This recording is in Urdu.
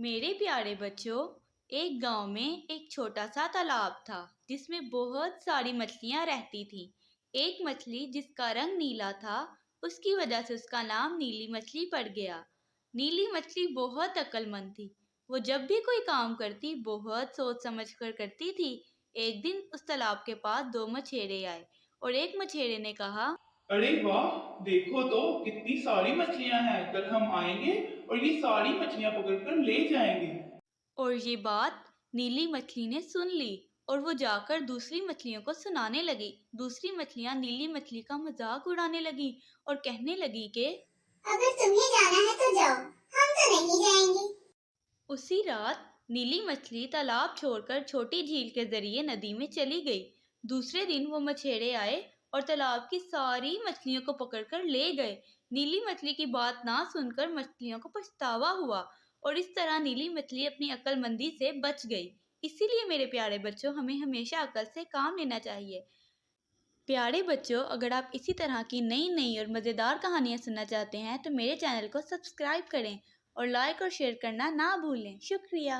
میرے پیارے بچوں، ایک گاؤں میں ایک چھوٹا سا تالاب تھا جس میں بہت ساری مچھلیاں رہتی تھیں۔ ایک مچھلی جس کا رنگ نیلا تھا، اس کی وجہ سے اس کا نام نیلی مچھلی پڑ گیا۔ نیلی مچھلی بہت عقل مند تھی۔ وہ جب بھی کوئی کام کرتی بہت سوچ سمجھ کر کرتی تھی۔ ایک دن اس تالاب کے پاس دو مچھیرے آئے اور ایک مچھیرے نے کہا، ارے واہ، دیکھو تو کتنی ساری مچھلیاں ہیں، کل ہم آئیں گے اور یہ ساری مچھلیاں پکڑ کر لے جائیں گے۔ اور یہ بات نیلی مچھلی نے سن لی اور وہ جا کر دوسری مچھلیوں کو سنانے لگی۔ دوسری مچھلیاں نیلی مچھلی کا مذاق اڑانے لگی اور کہنے لگی کہ اگر تمہیں جانا ہے تو جاؤ، ہم تو نہیں جائیں گے۔ اسی رات نیلی مچھلی تالاب چھوڑ کر چھوٹی جھیل کے ذریعے ندی میں چلی گئی۔ دوسرے دن وہ مچھیرے آئے اور تالاب کی ساری مچھلیوں کو پکڑ کر لے گئے۔ نیلی مچھلی کی بات نہ سن کر مچھلیوں کو پچھتاوا ہوا اور اس طرح نیلی مچھلی اپنی عقل مندی سے بچ گئی۔ اسی لیے میرے پیارے بچوں، ہمیں ہمیشہ عقل سے کام لینا چاہیے۔ پیارے بچوں، اگر آپ اسی طرح کی نئی اور مزیدار کہانیاں سننا چاہتے ہیں تو میرے چینل کو سبسکرائب کریں اور لائک اور شیئر کرنا نہ بھولیں۔ شکریہ۔